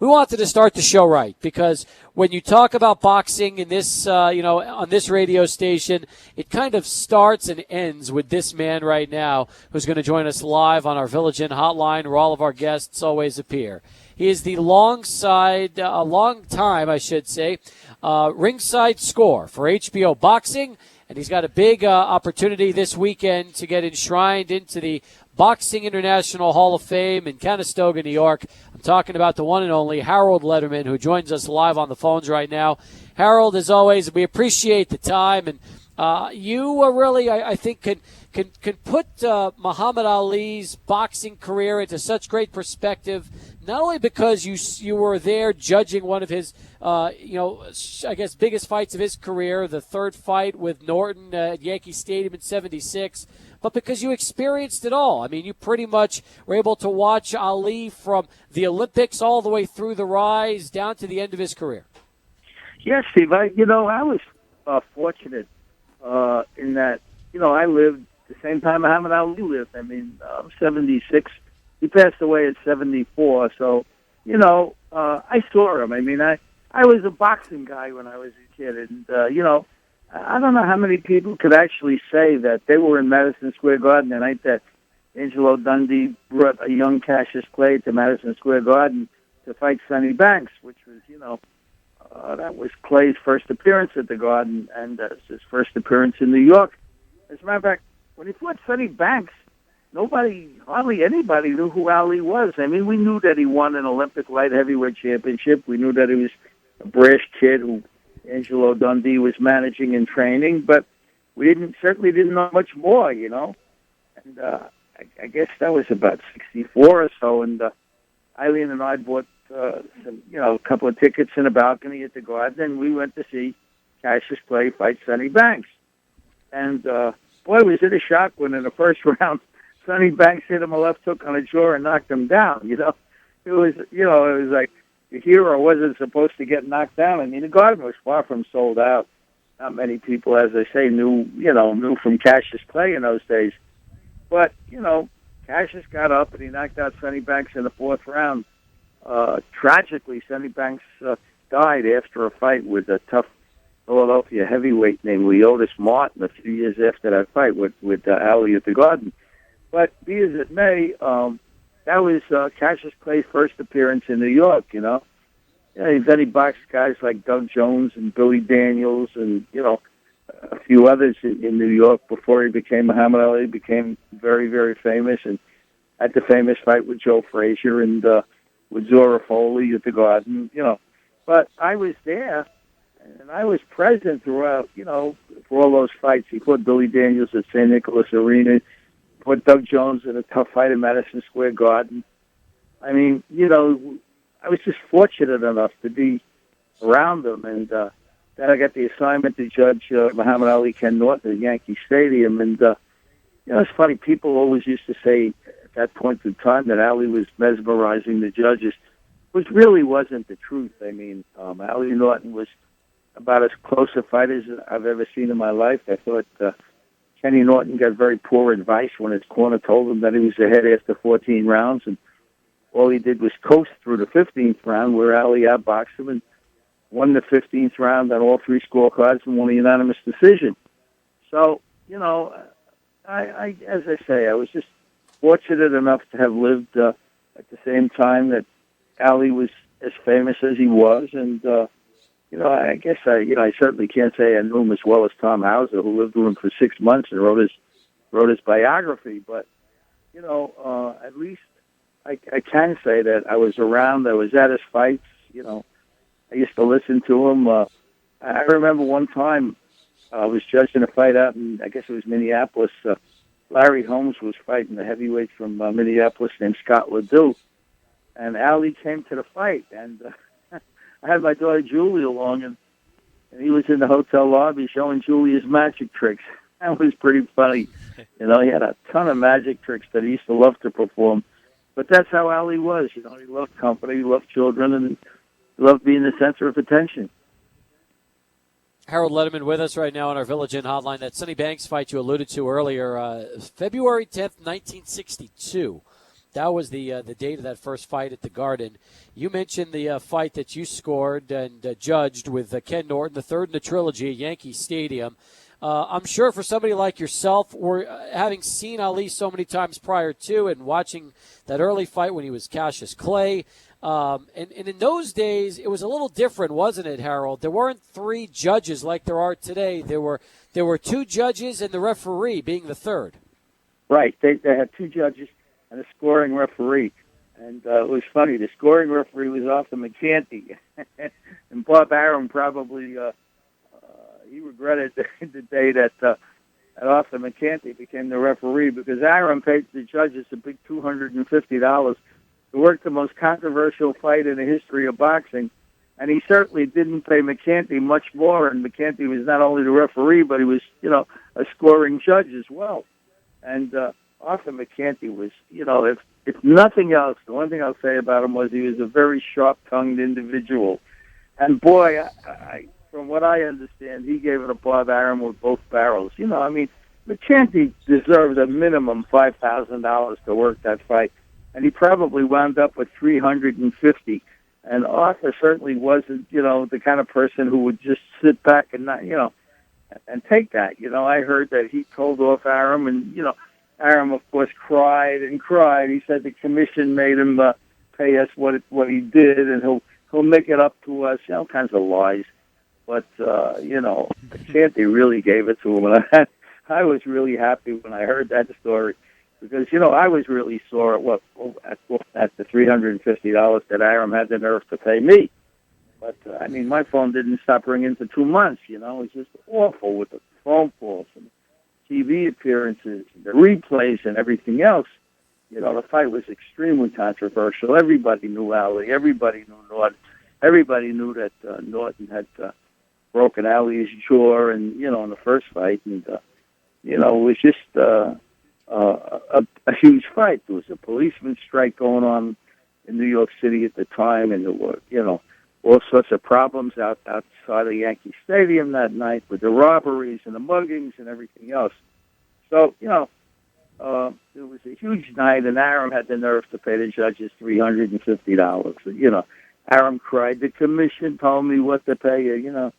we wanted to start the show right, because when you talk about boxing in this, on this radio station, it kind of starts and ends with this man right now who's going to join us live on our Village Inn hotline where all of our guests always appear. He is the long time, ringside score for HBO Boxing, and he's got a big opportunity this weekend to get enshrined into the Boxing International Hall of Fame in Canastota, New York. I'm talking about the one and only Harold Lederman, who joins us live on the phones right now. Harold, as always, we appreciate the time, and you really, I think, can put Muhammad Ali's boxing career into such great perspective, not only because you were there judging one of his, biggest fights of his career, the third fight with Norton at Yankee Stadium in '76, but because you experienced it all. I mean, you pretty much were able to watch Ali from the Olympics all the way through the rise down to the end of his career. Yes, Steve. I was fortunate in that, I lived the same time Muhammad Ali lived. I mean, I'm 76. He passed away at 74. So, I saw him. I mean, I was a boxing guy when I was a kid. And, I don't know how many people could actually say that they were in Madison Square Garden the night that Angelo Dundee brought a young Cassius Clay to Madison Square Garden to fight Sonny Banks, which was, that was Clay's first appearance at the Garden, and his first appearance in New York. As a matter of fact, when he fought Sonny Banks, hardly anybody knew who Ali was. I mean, we knew that he won an Olympic light heavyweight championship. We knew that he was a brash kid who Angelo Dundee was managing and training, but we certainly didn't know much more, And I guess that was about 64 or so, and Eileen and I bought a couple of tickets in a balcony at the Garden, and we went to see Cassius Clay fight Sonny Banks. And boy, was it a shock when in the first round, Sonny Banks hit him a left hook on the jaw and knocked him down. It was like the hero wasn't supposed to get knocked down. I mean, the Garden was far from sold out. Not many people, as I say, knew from Cassius Clay in those days. But, Cassius got up and he knocked out Sonny Banks in the fourth round. Tragically, Sonny Banks died after a fight with a tough Philadelphia heavyweight named Leotis Martin a few years after that fight with Ali at the Garden. But be as it may, that was Cassius Clay's first appearance in New York, Then he boxed guys like Doug Jones and Billy Daniels and, a few others in New York before he became Muhammad Ali, became very, very famous, and had the famous fight with Joe Frazier and with Zora Foley at the Garden, But I was there, and I was present throughout, for all those fights. He fought Billy Daniels at St. Nicholas Arena, fought Doug Jones in a tough fight in Madison Square Garden. I mean, I was just fortunate enough to be around them, and then I got the assignment to judge Muhammad Ali Ken Norton at Yankee Stadium, and it's funny, people always used to say at that point in time that Ali was mesmerizing the judges, which really wasn't the truth. I mean, Ali Norton was about as close a fight as I've ever seen in my life. I thought Kenny Norton got very poor advice when his corner told him that he was ahead after 14 rounds, and all he did was coast through the 15th round, where Ali outboxed him and won the 15th round on all three scorecards and won a unanimous decision. So, I as I say, I was just fortunate enough to have lived at the same time that Ali was as famous as he was, and I guess I certainly can't say I knew him as well as Tom Hauser, who lived with him for 6 months and wrote his biography. But at least I can say that I was around. I was at his fights. I used to listen to him. I remember one time I was judging a fight out in, I guess it was Minneapolis. Larry Holmes was fighting the heavyweight from Minneapolis named Scott Ledoux, and Ali came to the fight, and I had my daughter Julie along, and he was in the hotel lobby showing Julie his magic tricks. That was pretty funny. He had a ton of magic tricks that he used to love to perform. But that's how Ali was. He loved company, he loved children, and he loved being the center of attention. Harold Lederman with us right now on our Village Inn hotline. That Sonny Banks fight you alluded to earlier, February 10th, 1962. That was the date of that first fight at the Garden. You mentioned the fight that you scored and judged with Ken Norton, the third in the trilogy at Yankee Stadium. I'm sure for somebody like yourself, having seen Ali so many times prior to and watching that early fight when he was Cassius Clay, and in those days, it was a little different, wasn't it, Harold? There weren't three judges like there are today. There were two judges and the referee being the third. Right. They had two judges and a scoring referee. And it was funny. The scoring referee was Arthur McCanty. And Bob Arum probably he regretted the day that Arthur McCanty became the referee, because Arum paid the judges a big $250 to work the most controversial fight in the history of boxing. And he certainly didn't pay McCanty much more. And McCanty was not only the referee, but he was, a scoring judge as well. And Arthur McCanty was, if nothing else, the one thing I'll say about him was he was a very sharp-tongued individual. And boy, from what I understand, he gave it a Bob Arum with both barrels. McCanty deserved a minimum $5,000 to work that fight, and he probably wound up with $350. And Arthur certainly wasn't, the kind of person who would just sit back and not, and take that. I heard that he told off Arum, and Arum, of course, cried and cried. He said the commission made him pay us what he did, and he'll make it up to us. All kinds of lies. But McCanty really gave it to him, and I was really happy when I heard that story, because I was really sore at the $350 that Arum had the nerve to pay me. But my phone didn't stop ringing for 2 months. It was just awful with the phone calls and TV appearances, the replays, and everything else. The fight was extremely controversial. Everybody knew Ali. Everybody knew Norton. Everybody knew that Norton had broken Ali's jaw, and in the first fight, and it was just a huge fight. There was a policeman strike going on in New York City at the time, and there were all sorts of problems outside of Yankee Stadium that night with the robberies and the muggings and everything else. So it was a huge night, and Arum had the nerve to pay the judges $350. Arum cried. The commission told me what to pay you.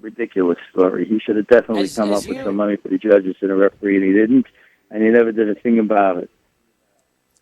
Ridiculous story. He should have definitely come up with some money for the judges and the referee, and he didn't, and he never did a thing about it.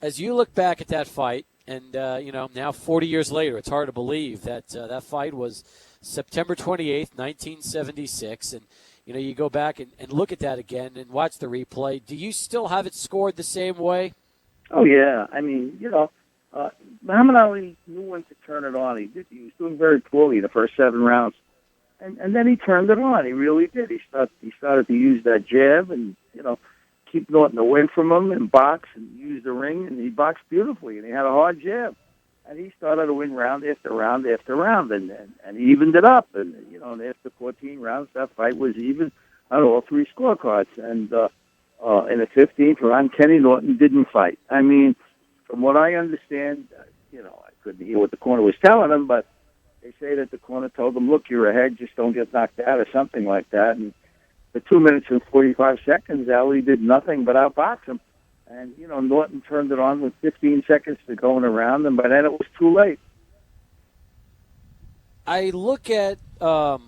As you look back at that fight, and now 40 years later, it's hard to believe that that fight was September 28th, 1976, and you go back and look at that again and watch the replay. Do you still have it scored the same way? Oh yeah, Muhammad Ali knew when to turn it on. He was doing very poorly the first 7 rounds. And then he turned it on. He really did. He started to use that jab and, keep Norton away from him and box and use the ring. And he boxed beautifully, and he had a hard jab. And he started to win round after round after round. And he evened it up. And, after 14 rounds, that fight was even on all 3 scorecards. And in the 15th round, Kenny Norton didn't fight. From what I understand, I couldn't hear what the corner was telling him, but they say that the corner told him, look, you're ahead, just don't get knocked out or something like that. And for 2 minutes and 45 seconds, Ali did nothing but outbox him. And, Norton turned it on with 15 seconds to go in a round, and by then it was too late. I look at the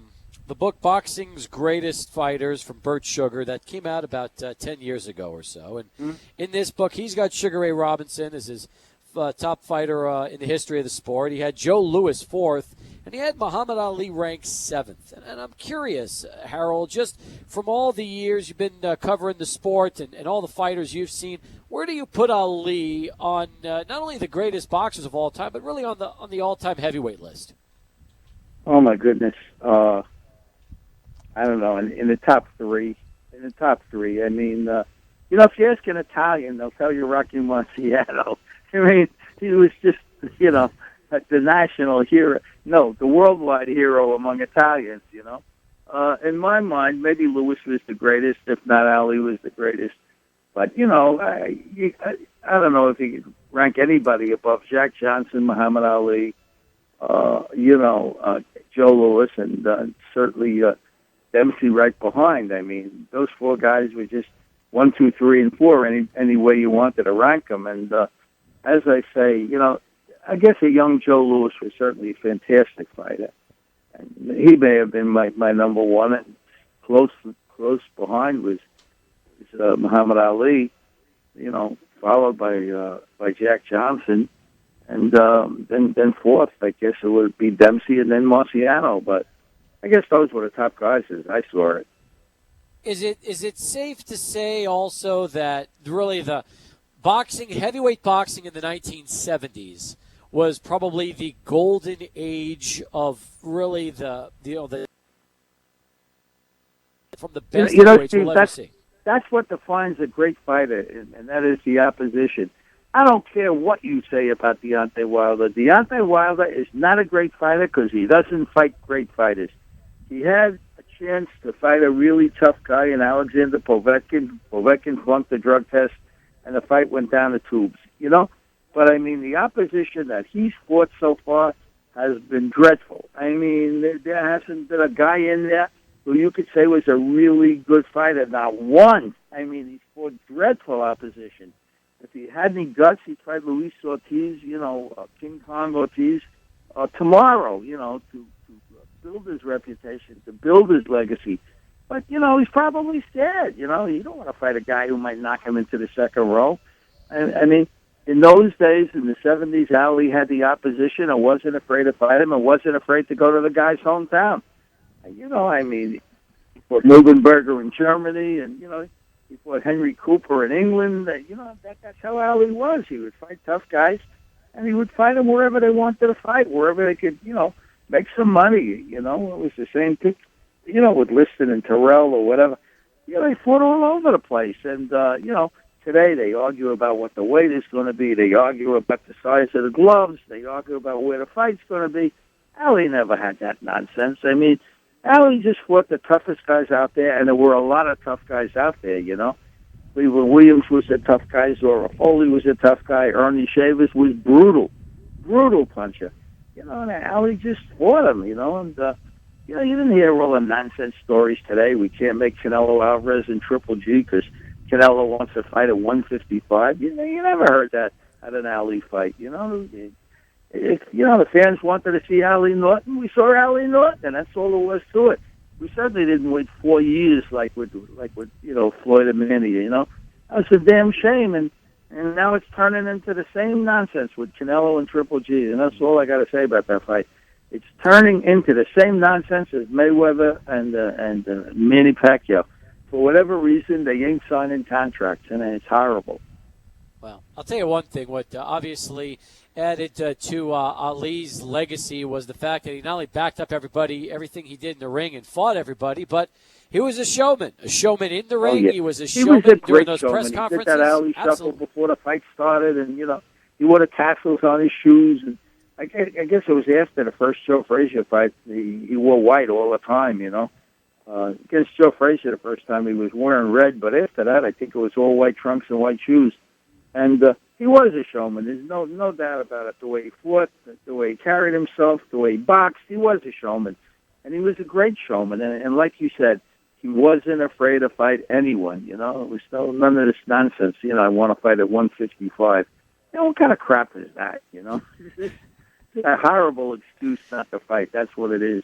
book Boxing's Greatest Fighters from Burt Sugar that came out about 10 years ago or so. And in this book, he's got Sugar Ray Robinson as his top fighter in the history of the sport. He had Joe Louis 4th, and he had Muhammad Ali ranked 7th. And I'm curious, Harold, just from all the years you've been covering the sport and all the fighters you've seen, where do you put Ali on not only the greatest boxers of all time, but really on the all-time heavyweight list? Oh, my goodness. I don't know, in the top 3. In the top 3. If you ask an Italian, they'll tell you Rocky Marciano. He was just, the national hero. No, the worldwide hero among Italians, In my mind, maybe Louis was the greatest, if not Ali was the greatest. But, I don't know if you could rank anybody above Jack Johnson, Muhammad Ali, Joe Louis, and certainly Dempsey right behind. Those 4 guys were just 1, 2, 3, and 4 any way you wanted to rank them. And as I say, I guess a young Joe Louis was certainly a fantastic fighter. And he may have been my number one. And close behind was Muhammad Ali, followed by Jack Johnson, and then fourth, I guess it would be Dempsey and then Marciano. But I guess those were the top guys as I saw it. Is it safe to say also that really the heavyweight boxing in the 1970s was probably the golden age of really the from the best heavyweights we'll ever see? That's what defines a great fighter, and that is the opposition. I don't care what you say about Deontay Wilder. Deontay Wilder is not a great fighter because he doesn't fight great fighters. He had a chance to fight a really tough guy in Alexander Povetkin. Povetkin flunked the drug test, and the fight went down the tubes, But, the opposition that he's fought so far has been dreadful. There hasn't been a guy in there who you could say was a really good fighter. Not one. He's fought dreadful opposition. If he had any guts, he'd fight Luis Ortiz, King Kong Ortiz, tomorrow, to build his reputation, to build his legacy. But, he's probably scared. You don't want to fight a guy who might knock him into the second row. In those days, in the 70s, Ali had the opposition and wasn't afraid to fight him and wasn't afraid to go to the guy's hometown. He fought Mugenberger in Germany, and, he fought Henry Cooper in England. That's how Ali was. He would fight tough guys, and he would fight them wherever they wanted to fight, wherever they could, make some money. It was the same thing, with Liston and Terrell or whatever. They fought all over the place, and, today they argue about what the weight is going to be. They argue about the size of the gloves. They argue about where the fight's going to be. Ali never had that nonsense. Ali just fought the toughest guys out there, and there were a lot of tough guys out there, Cleveland Williams was a tough guy. Zora Foley was a tough guy. Ernie Shavers was brutal puncher. And Ali just fought him, and, you didn't hear all the nonsense stories today. We can't make Canelo Alvarez in Triple G because Canelo wants to fight at 155. You never heard that at an Ali fight. The fans wanted to see Ali Norton. We saw Ali Norton, and that's all there was to it. We certainly didn't wait 4 years like with Floyd and Manny. That was a damn shame, and now it's turning into the same nonsense with Canelo and Triple G, and that's all I got to say about that fight. It's turning into the same nonsense as Mayweather and Manny Pacquiao. For whatever reason, they ain't signing contracts, and it's horrible. Well, I'll tell you one thing. What obviously added to Ali's legacy was the fact that he not only backed up everything he did in the ring and fought everybody, but he was a showman in the ring. Yeah. He was a showman during those press conferences. He did that Ali shuffle before the fight started, and, he wore the tassels on his shoes. And I guess it was after the first Joe Frazier fight. He wore white all the time, Against Joe Frazier the first time he was wearing red, but after that I think it was all white trunks and white shoes. And he was a showman. There's no doubt about it. The way he fought, the way he carried himself, the way he boxed, he was a showman. And he was a great showman. And like you said, he wasn't afraid to fight anyone, It was none of this nonsense, I want to fight at 155. What kind of crap is that, It's a horrible excuse not to fight. That's what it is.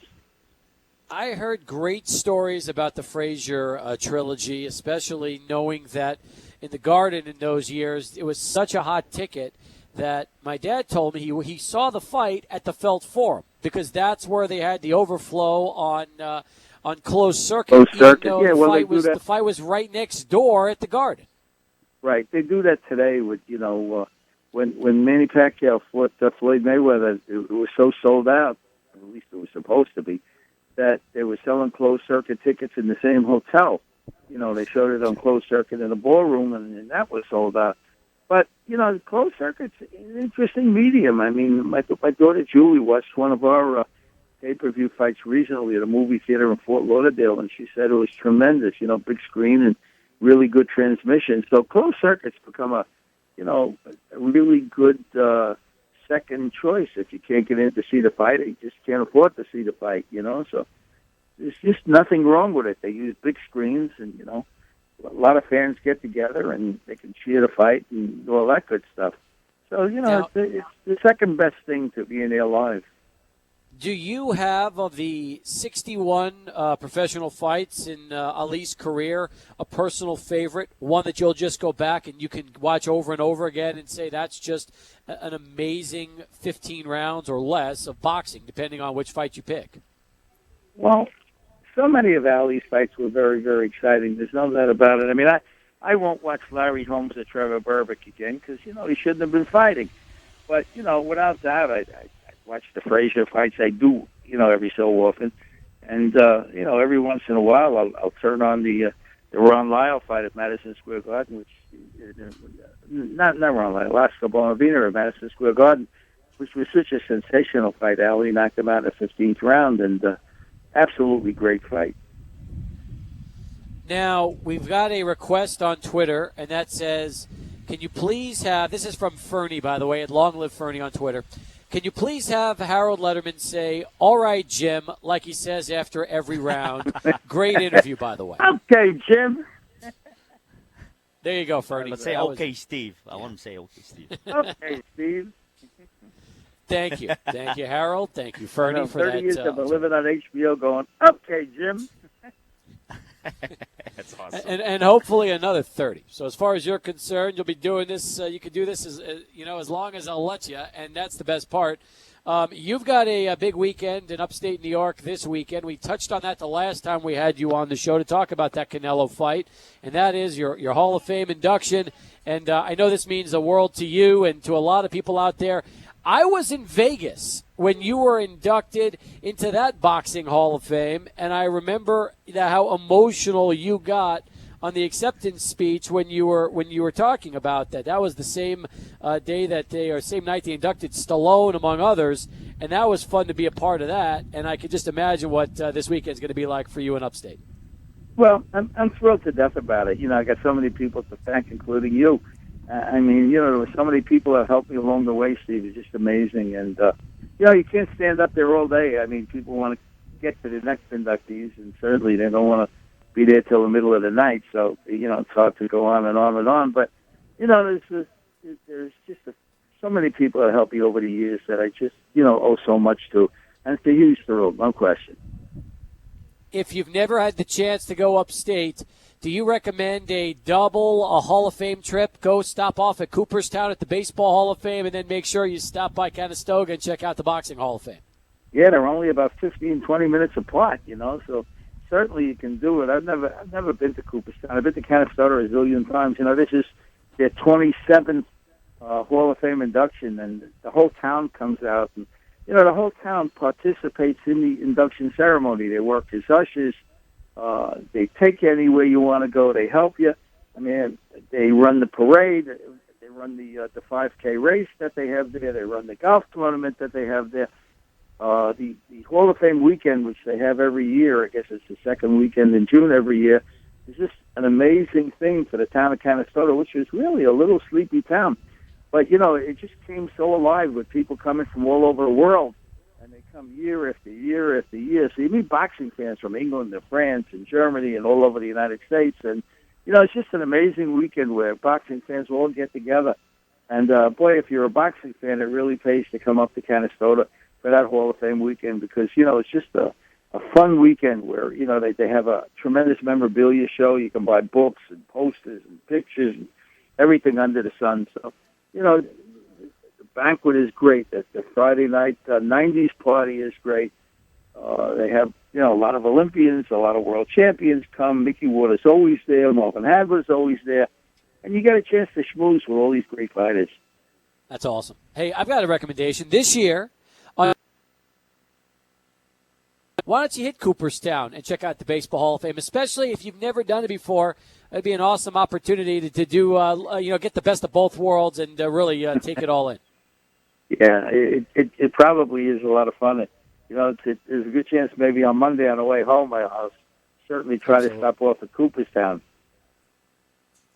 I heard great stories about the Frazier trilogy, especially knowing that in the Garden in those years, it was such a hot ticket that my dad told me he saw the fight at the Felt Forum because that's where they had the overflow on Closedcircuit. The fight was right next door at the Garden. Right. They do that today with, when Manny Pacquiao fought Floyd Mayweather, it was so sold out, at least it was supposed to be, that they were selling closed-circuit tickets in the same hotel. They showed it on closed-circuit in the ballroom, and that was sold out. But, closed-circuit's an interesting medium. My daughter Julie watched one of our pay-per-view fights recently at a movie theater in Fort Lauderdale, and she said it was tremendous, big screen and really good transmission. So closed-circuit's become a really good second choice. If you can't get in to see the fight, you just can't afford to see the fight, So there's just nothing wrong with it. They use big screens, and, a lot of fans get together and they can cheer the fight and do all that good stuff. So, it's the second best thing to being there live. Do you have, of the 61 professional fights in Ali's career, a personal favorite, one that you'll just go back and you can watch over and over again and say that's just an amazing 15 rounds or less of boxing, depending on which fight you pick? Well, so many of Ali's fights were very, very exciting. There's no doubt about it. I mean, I won't watch Larry Holmes or Trevor Berbick again because, he shouldn't have been fighting. But, without doubt, I watch the Frazier fights. I do, every so often. And, every once in a while I'll turn on the Ron Lyle fight at Madison Square Garden, which, not Ron Lyle, Oscar Bonavina at Madison Square Garden, which was such a sensational fight. Ali knocked him out in the 15th round, and absolutely great fight. Now, we've got a request on Twitter, and that says, can you please have, this is from Fernie, by the way, at Long Live Fernie on Twitter, can you please have Harold Lederman say, all right, Jim, like he says after every round. Great interview, by the way. Okay, Jim. There you go, Fernie. Let's say, okay, Steve. I want him to say, okay, Steve. Okay, Steve. Thank you. Thank you, Harold. Thank you, Fernie, for 30 that. years I've been living on HBO going, okay, Jim. That's awesome. And hopefully another 30. So as far as you're concerned, you'll be doing this. You can do this as long as I'll let you, and that's the best part. You've got a big weekend in upstate New York this weekend. We touched on that the last time we had you on the show to talk about that Canelo fight, and that is your Hall of Fame induction. And I know this means the world to you and to a lot of people out there. I was in Vegas when you were inducted into that boxing Hall of Fame, and I remember how emotional you got on the acceptance speech when you were talking about that. That was the same same night they inducted Stallone, among others, and that was fun to be a part of that. And I could just imagine what this weekend's going to be like for you in upstate. Well, I'm thrilled to death about it. I got so many people to thank, including you. I mean, there were so many people that helped me along the way, Steve. It's just amazing. And, you can't stand up there all day. I mean, people want to get to the next inductees, and certainly they don't want to be there till the middle of the night. So, it's hard to go on and on and on. But, there's just so many people that helped me over the years that I just, owe so much to. And it's a huge thrill, no question. If you've never had the chance to go upstate, do you recommend a Hall of Fame trip? Go stop off at Cooperstown at the Baseball Hall of Fame, and then make sure you stop by Canastota and check out the Boxing Hall of Fame. Yeah, they're only about 15, 20 minutes apart, so certainly you can do it. I've never been to Cooperstown. I've been to Canastota a zillion times. This is their 27th Hall of Fame induction, and the whole town comes out. And, the whole town participates in the induction ceremony. They work as ushers. They take you anywhere you want to go. They help you. I mean, they run the parade. They run the 5K race that they have there. They run the golf tournament that they have there. The Hall of Fame weekend, which they have every year, I guess it's the second weekend in June every year, is just an amazing thing for the town of Canastota, which is really a little sleepy town. But, it just came so alive with people coming from all over the world. And they come year after year after year. So you meet boxing fans from England and France and Germany and all over the United States. And, it's just an amazing weekend where boxing fans will all get together. And, boy, if you're a boxing fan, it really pays to come up to Canastota for that Hall of Fame weekend because, it's just a fun weekend where, they have a tremendous memorabilia show. You can buy books and posters and pictures and everything under the sun. So, the banquet is great. The Friday night 90s party is great. They have, a lot of Olympians, a lot of world champions come. Mickey Water's always there. Marvin Hagler's always there. And you get a chance to schmooze with all these great fighters. That's awesome. Hey, I've got a recommendation. This year, why don't you hit Cooperstown and check out the Baseball Hall of Fame, especially if you've never done it before. It'd be an awesome opportunity to do, get the best of both worlds and really take it all in. Yeah, it probably is a lot of fun. There's a good chance maybe on Monday on the way home I'll certainly try to stop off at Cooperstown.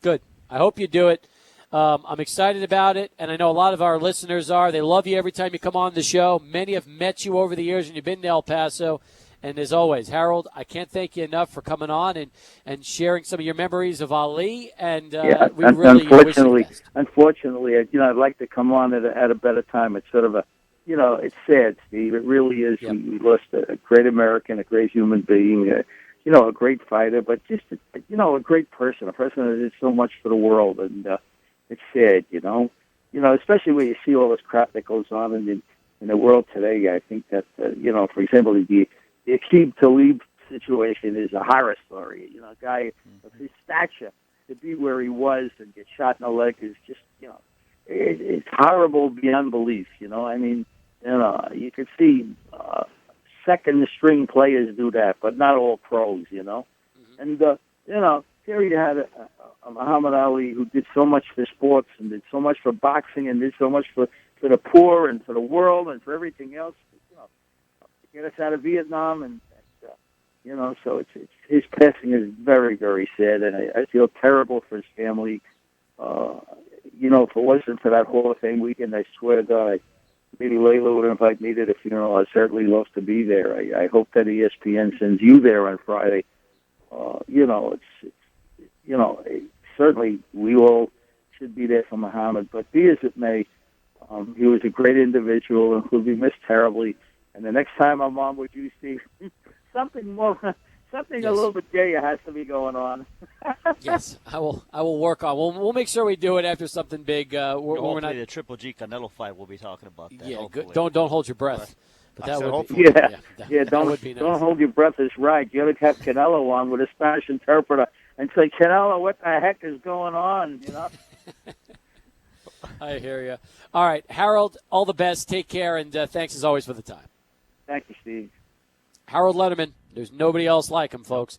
Good. I hope you do it. I'm excited about it, and I know a lot of our listeners are. They love you every time you come on the show. Many have met you over the years, and you've been to El Paso. And as always, Harold, I can't thank you enough for coming on and sharing some of your memories of Ali. And we really wish you the best. Unfortunately, I'd like to come on at a better time. It's sort of it's sad, Steve. It really is. Yep. We lost a great American, a great human being, a great fighter, but just, a great person, a person that did so much for the world. And it's sad, especially when you see all this crap that goes on in the world today. I think that, for example, the Aqib Talib situation is a horror story. A guy of his stature to be where he was and get shot in the leg is just, it's horrible beyond belief. You could see second-string players do that, but not all pros. And here you had a Muhammad Ali who did so much for sports and did so much for boxing and did so much for the poor and for the world and for everything else. To get us out of Vietnam and so it's his passing is very, very sad, and I feel terrible for his family. If it wasn't for that Hall of Fame weekend, I swear to God, maybe Layla would invite me to the funeral. I'd certainly love to be there. I hope that ESPN sends you there on Friday. Certainly we all should be there for Muhammad, but be as it may, he was a great individual and will be missed terribly. And the next time I'm on with you, Steve, something Yes. a little bit gayer has to be going on. Yes, I will work on. We'll make sure we do it after something big. We're not the Triple G Canelo fight. We'll be talking about that. Yeah, hopefully. good. Don't hold your breath. But that would be, don't would be nice. Don't hold your breath is right. You ought to have Canelo on with a Spanish interpreter and say, Canelo, what the heck is going on? I hear you. All right, Harold, all the best. Take care, and thanks as always for the time. Thank you, Steve. Harold Lederman. There's nobody else like him, folks.